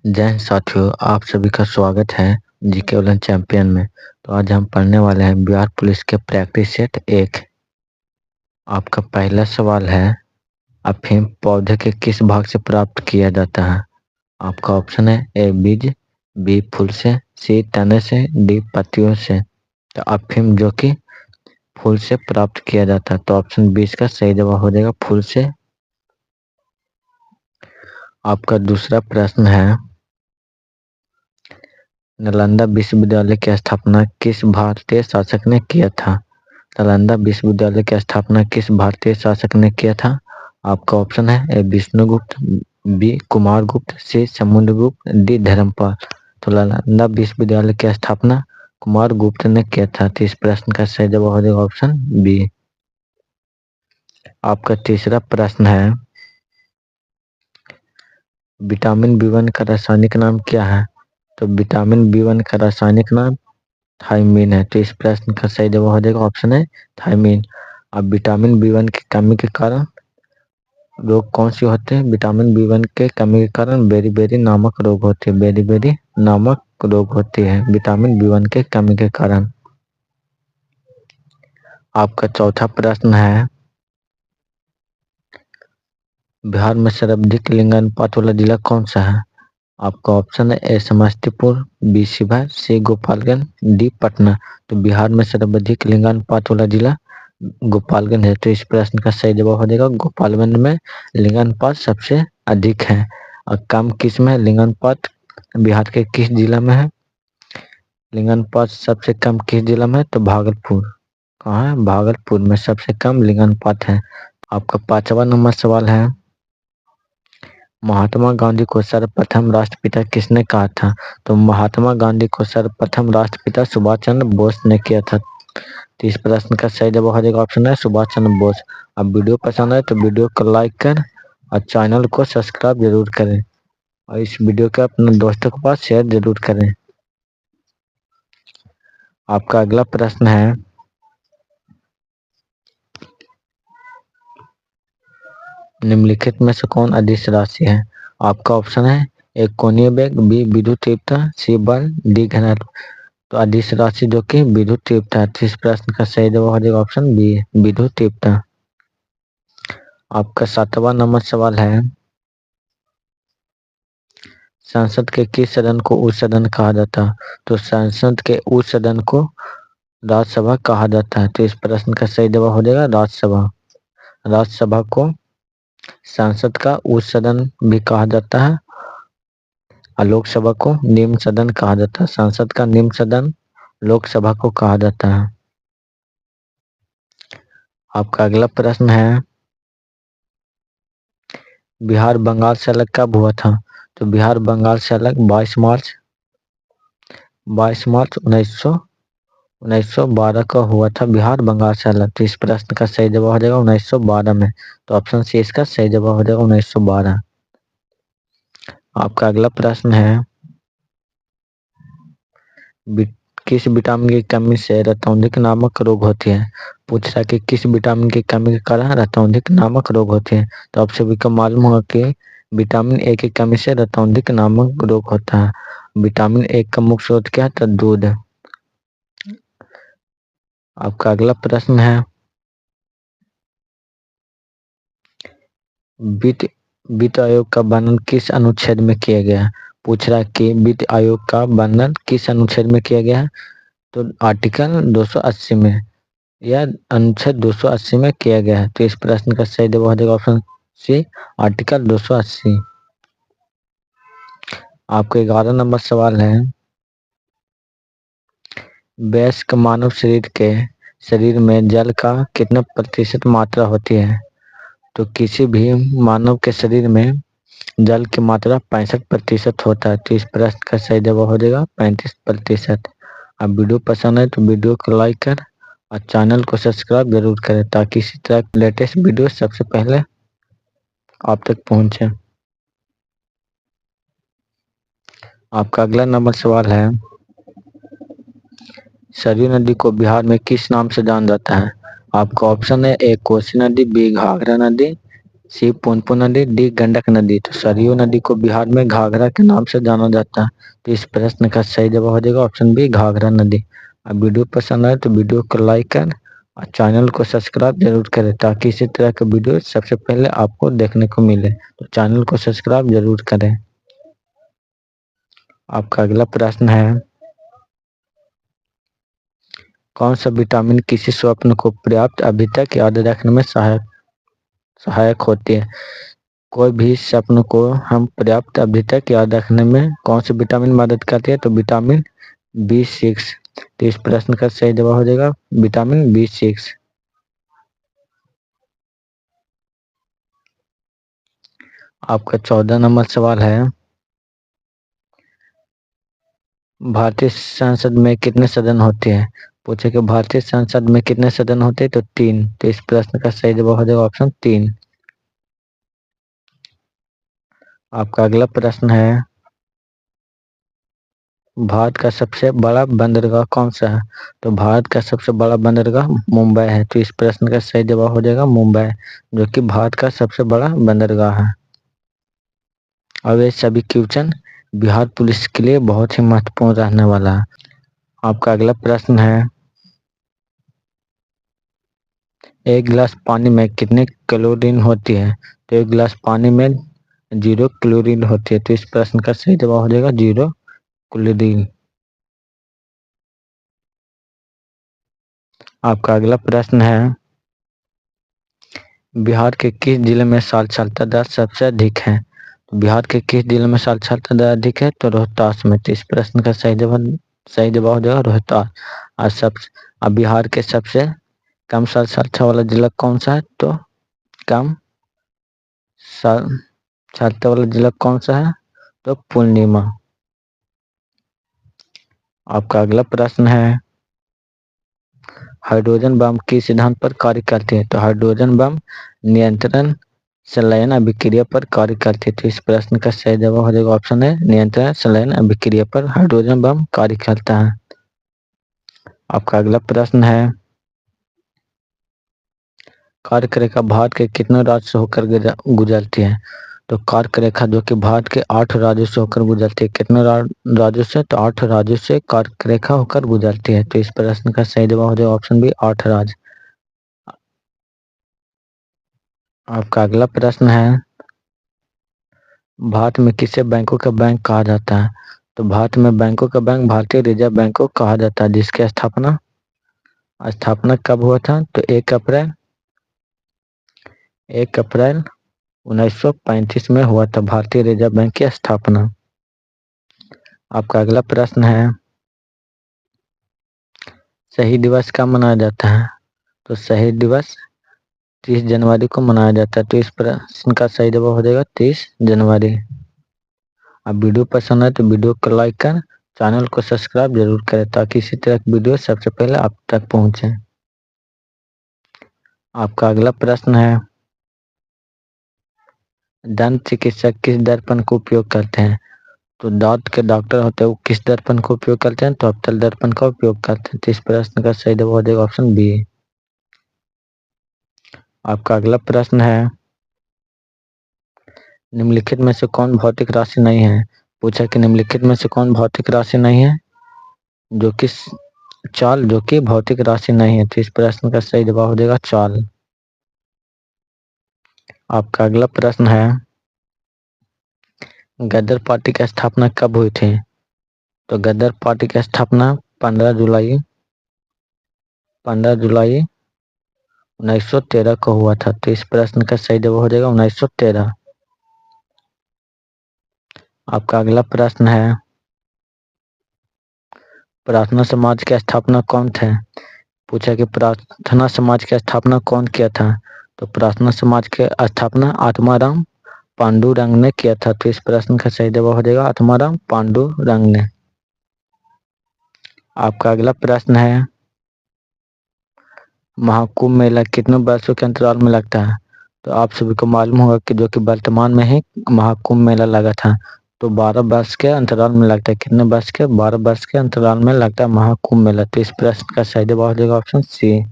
जय हिंद साथियों, आप सभी का स्वागत है जीके ओलन चैंपियन में। तो आज हम पढ़ने वाले हैं बिहार पुलिस के प्रैक्टिस सेट 1। आपका पहला सवाल है, अफीम पौधे के किस भाग से प्राप्त किया जाता है? आपका ऑप्शन है ए बीज, बी फूल से, सी तने से, डी पत्तियों से। तो अफीम जो कि फूल से प्राप्त किया जाता है, तो ऑप्शन बी इसका सही जवाब हो जाएगा, फूल से। आपका दूसरा प्रश्न है, नालंदा विश्वविद्यालय की स्थापना किस भारतीय शासक ने किया था? नालंदा विश्वविद्यालय की स्थापना किस भारतीय शासक ने किया था? आपका ऑप्शन है ए विष्णुगुप्त, बी कुमारगुप्त, सी समुद्रगुप्त, डी धर्मपाल। तो नालंदा विश्वविद्यालय की स्थापना कुमारगुप्त ने किया था। तो इस प्रश्न का सही जवाब हो जाएगा ऑप्शन बी। आपका तीसरा प्रश्न है, विटामिन बी1 का रासायनिक नाम क्या है? तो विटामिन बी1 का रासायनिक नाम थायमीन है। तो इस प्रश्न का सही जवाब हो जाएगा ऑप्शन है थायमीन। अब विटामिन बी1 की कमी के कारण रोग कौन सी होते हैं? विटामिन बी1 के कमी के कारण बेरी-बेरी नामक रोग होती है। बेरी-बेरी नामक रोग होती है विटामिन बी1 के कमी के कारण। आपका चौथा प्रश्न है, बिहार में सर्वाधिक लिंगानुपात वाला जिला कौन सा है? आपका ऑप्शन है ए समस्तीपुर, बी शिवहर, सी गोपालगंज, डी पटना। तो बिहार में सर्वाधिक लिंगानुपात वाला जिला गोपालगंज है। तो इस प्रश्न का सही जवाब हो जाएगा, गोपालगंज में लिंगानुपात सबसे अधिक है। और कम किस में है लिंगानुपात? बिहार के किस जिला में है लिंगानुपात सबसे कम? किस जिला में? तो भागलपुर। कहाँ है? भागलपुर में सबसे कम लिंगानुपात है। आपका 5वां नंबर सवाल है, महात्मा गांधी को सर्वप्रथम राष्ट्रपिता किसने कहा था? तो महात्मा गांधी को सर्वप्रथम राष्ट्रपिता सुभाष चंद्र बोस ने किया था। तो इस प्रश्न का सही जवाब हो जाएगा ऑप्शन है सुभाष चंद्र बोस। अब वीडियो पसंद आए तो वीडियो को लाइक कर और चैनल को सब्सक्राइब जरूर करें और इस वीडियो को अपने दोस्तों के पास शेयर जरूर करें। आपका अगला प्रश्न है, निम्नलिखित में से कौन अदिश राशि है? आपका ऑप्शन है ए कोणीय वेग, बी विद्युत तीव्रता, सी बल, डी घनत्व। तो अदिश राशि जो कि विद्युत तीव्रता है। तो इस प्रश्न का सही जवाब हो जाएगा ऑप्शन बी, विद्युत तीव्रता। आपका 7वां नंबर सवाल है, संसद के किस सदन को उच्च सदन कहा जाता है? तो संसद के उच्च सदन को राज्यसभा कहा जाता है। तो इस प्रश्न का सही जवाब हो जाएगा राज्यसभा। राज्यसभा को संसद का उच्च सदन भी कहा जाता है और लोकसभा को निम्न सदन कहा जाता है। संसद का निम्न सदन लोकसभा को कहा जाता है। आपका अगला प्रश्न है, बिहार बंगाल से अलग कब हुआ था? तो बिहार बंगाल से अलग 22 मार्च 1912 का हुआ था बिहार बंगाल से अलग। तो इस प्रश्न का सही जवाब हो जाएगा 1912 में। तो ऑप्शन सी इसका सही जवाब हो जाएगा 1912। आपका अगला प्रश्न है, किस विटामिन की कमी से रतौंधिक नामक रोग होती है? पूछ रहा है कि किस विटामिन की कमी के कारण रतौंधिक नामक रोग होती है। तो आप सभी को मालूम होगा कि विटामिन ए की कमी से रतौंधिक नामक रोग होता है। विटामिन ए का मुख्य स्रोत क्या है? तो दूध। आपका अगला प्रश्न है, वित्त आयोग का वर्णन किस अनुच्छेद में किया गया है? पूछ रहा है कि वित्त आयोग का वर्णन किस अनुच्छेद में किया गया है? तो आर्टिकल 280 में या अनुच्छेद 280 में किया गया है। तो इस प्रश्न का सही जवाब हो जाएगा ऑप्शन सी, आर्टिकल 280। आपका 11 नंबर सवाल है, वयस्क मानव शरीर में जल का कितना प्रतिशत मात्रा होती है? तो किसी भी मानव के शरीर में जल की मात्रा 65% होता है। तो इस प्रश्न का सही जवाब हो जाएगा 35%। अब वीडियो पसंद है तो वीडियो को लाइक कर और चैनल को सब्सक्राइब जरूर करें ताकि इसी तरह की लेटेस्ट वीडियो सबसे पहले आप तक पहुंचे। आपका अगला नंबर सवाल है, सरयू नदी को बिहार में किस नाम से जाना जाता है? आपका ऑप्शन है ए कोसी नदी, बी घाघरा नदी, सी पुनपुन नदी, डी गंडक नदी। तो सरयू नदी को बिहार में घाघरा के नाम से जाना जाता है। तो इस प्रश्न का सही जवाब हो जाएगा ऑप्शन बी घाघरा नदी। अब वीडियो पसंद आए तो वीडियो को लाइक कर और चैनल को सब्सक्राइब जरूर करें ताकि इसी तरह के वीडियो सबसे पहले आपको देखने को मिले। तो चैनल को सब्सक्राइब जरूर करें। आपका अगला प्रश्न है, कौन सा विटामिन किसी स्वप्न को पर्याप्त अवधि तक याद रखने में सहायक होती है? कोई भी स्वप्न को हम पर्याप्त अवधि तक याद रखने में कौन सी विटामिन मदद करती है? तो विटामिन B6। तो इस प्रश्न का सही जवाब हो जाएगा विटामिन B6। आपका 14 नंबर सवाल है, भारतीय संसद में कितने सदन होते हैं? पूछे कि भारतीय संसद में कितने सदन होते हैं? तो 3। तो इस प्रश्न का सही जवाब हो जाएगा ऑप्शन 3। आपका अगला प्रश्न है, भारत का सबसे बड़ा बंदरगाह कौन सा है? तो भारत का सबसे बड़ा बंदरगाह मुंबई है। तो इस प्रश्न का सही जवाब हो जाएगा मुंबई, जो कि भारत का सबसे बड़ा बंदरगाह है। अब ये सभी क्वेश्चन बिहार पुलिस के लिए बहुत ही महत्वपूर्ण रहने वाला है। आपका अगला प्रश्न है, एक गिलास पानी में कितने क्लोरीन होती है? तो एक गिलास पानी में 0 क्लोरीन होती है। तो इस प्रश्न का सही जवाब हो जाएगा 0 क्लोरीन। आपका अगला प्रश्न है, बिहार के किस जिले में साक्षरता दर सबसे अधिक है? तो बिहार के किस जिले में साक्षरता दर अधिक है? तो रोहतास में। तो इस प्रश्न का सही जवाब हो जाएगा रोहतास। अब बिहार के सबसे कम साक्षरता वाला जिला कौन सा है? तो कम साक्षरता वाला जिला कौन सा है? तो पूर्णिमा। आपका अगला प्रश्न है, हाइड्रोजन बम किस सिद्धांत पर कार्य करते हैं? तो हाइड्रोजन बम नियंत्रण संलयन अभिक्रिया पर कार्य करते हैं। तो इस प्रश्न का सही जवाब हो जाएगा ऑप्शन है नियंत्रण संलयन अभिक्रिया पर हाइड्रोजन बम कार्य करता है। आपका अगला प्रश्न है, कर्क रेखा भारत के कितने राज्य से होकर गुजरती है? तो कर्क रेखा जो कि भारत के 8 राज्यों से होकर गुजरती है। कितने राज्यों से? तो 8 राज्यों से कर्क रेखा होकर गुजरती है। तो इस प्रश्न का सही जवाब हो जाएगा ऑप्शन बी 8 राज्य। आपका अगला प्रश्न है, भारत में किसे बैंकों का बैंक कहा जाता है? तो भारत में बैंकों का बैंक भारतीय रिजर्व बैंक को कहा जाता है, जिसकी स्थापना स्थापना कब हुआ था? तो 1 अप्रैल 1935 में हुआ था भारतीय रिजर्व बैंक की स्थापना। आपका अगला प्रश्न है, शहीद दिवस कब मनाया जाता है? तो शहीद दिवस 30 जनवरी को मनाया जाता है। तो इस प्रश्न का सही जवाब हो जाएगा 30 जनवरी। अब वीडियो पसंद है तो वीडियो को लाइक कर चैनल को सब्सक्राइब जरूर करें ताकि इसी तरह की वीडियो सबसे पहले आप तक पहुंचे। आपका अगला प्रश्न है, दंत चिकित्सक किस दर्पण का उपयोग करते हैं? तो दांत के डॉक्टर होते हैं वो किस दर्पण का उपयोग करते हैं? तो अवतल दर्पण का उपयोग करते हैं। तो इस प्रश्न का सही जवाब हो जाएगा ऑप्शन बी। आपका अगला प्रश्न है, निम्नलिखित में से कौन भौतिक राशि नहीं है? पूछा कि निम्नलिखित में से कौन भौतिक राशि नहीं है जो कि चाल जो कि भौतिक राशि नहीं है। तो इस प्रश्न का सही जवाब हो जाएगा चाल। आपका अगला प्रश्न है, गदर पार्टी की स्थापना कब हुई थी? तो गदर पार्टी की स्थापना 15 जुलाई 1913 को हुआ था। तो इस प्रश्न का सही जवाब हो जाएगा 1913। आपका अगला प्रश्न है, प्रार्थना समाज की स्थापना कौन थे? पूछा कि प्रार्थना समाज की स्थापना कौन किया था? तो प्रार्थना समाज की स्थापना आत्माराम पांडुरंग ने किया था। तो इस प्रश्न का सही जवाब हो जाएगा आत्माराम पांडुरंग ने। आपका अगला प्रश्न है, महाकुंभ मेला कितने वर्षों के अंतराल में लगता है? तो आप सभी को मालूम होगा कि जो कि वर्तमान में ही महाकुंभ मेला लगा था तो 12 वर्ष के अंतराल में लगता है। कितने वर्ष के? 12 वर्ष के अंतराल में लगता है महाकुंभ मेला। तो इस प्रश्न का सही जवाब हो जाएगा ऑप्शन सी।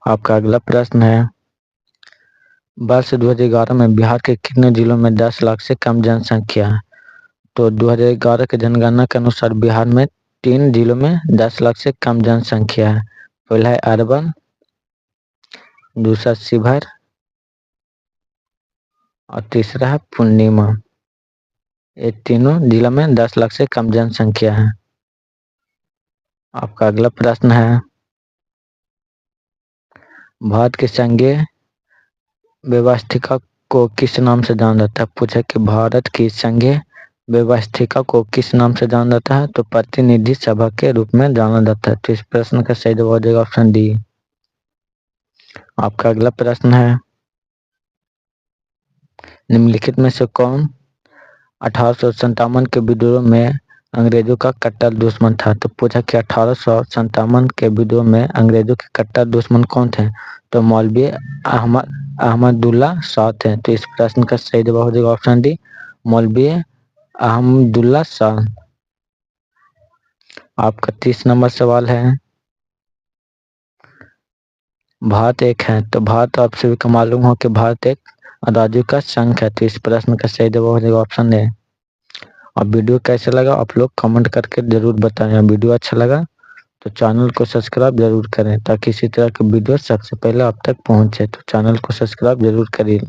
आपका अगला प्रश्न है, वर्ष 2011 में बिहार के कितने जिलों में 10 लाख से कम जनसंख्या है? तो 2011 के जनगणना के अनुसार बिहार में 3 जिलों में 10 लाख से कम जनसंख्या है। पहला है अरवल, दूसरा शिवहर और तीसरा है पूर्णिमा। ये तीनों जिलों में 10 लाख से कम जनसंख्या है। आपका अगला प्रश्न है, भारत की संघीय व्यवस्थिका को किस नाम से जाना जाता है? पूछा कि भारत की संघीय व्यवस्थिका को किस नाम से जाना जाता है? तो प्रतिनिधि सभा के रूप में जाना जाता है। तो इस प्रश्न का सही जवाब हो जाएगा ऑप्शन डी। आपका अगला प्रश्न है, निम्नलिखित में से कौन 1857 के विद्रोह में अंग्रेजों का कट्टर दुश्मन था? तो पूछा कि 1857 के विद्रोह में अंग्रेजों के कट्टर दुश्मन कौन थे? तो मौलवी अहमदुल्ला शाह थे। तो इस प्रश्न का सही जवाब हो जाएगा ऑप्शन डी, मौलवी अहमदुल्ला शाह। आपका 30 नंबर सवाल है, भारत एक है, तो भारत आप सभी को मालूम हो कि भारत एक राज्यों का संघ है। तो इस प्रश्न का सही जवाब हो जाएगा ऑप्शन ए। और वीडियो कैसा लगा आप लोग कमेंट करके जरूर बताएं। वीडियो अच्छा लगा तो चैनल को सब्सक्राइब जरूर करें ताकि इसी तरह के वीडियो सबसे पहले आप तक पहुंचे। तो चैनल को सब्सक्राइब जरूर करिए।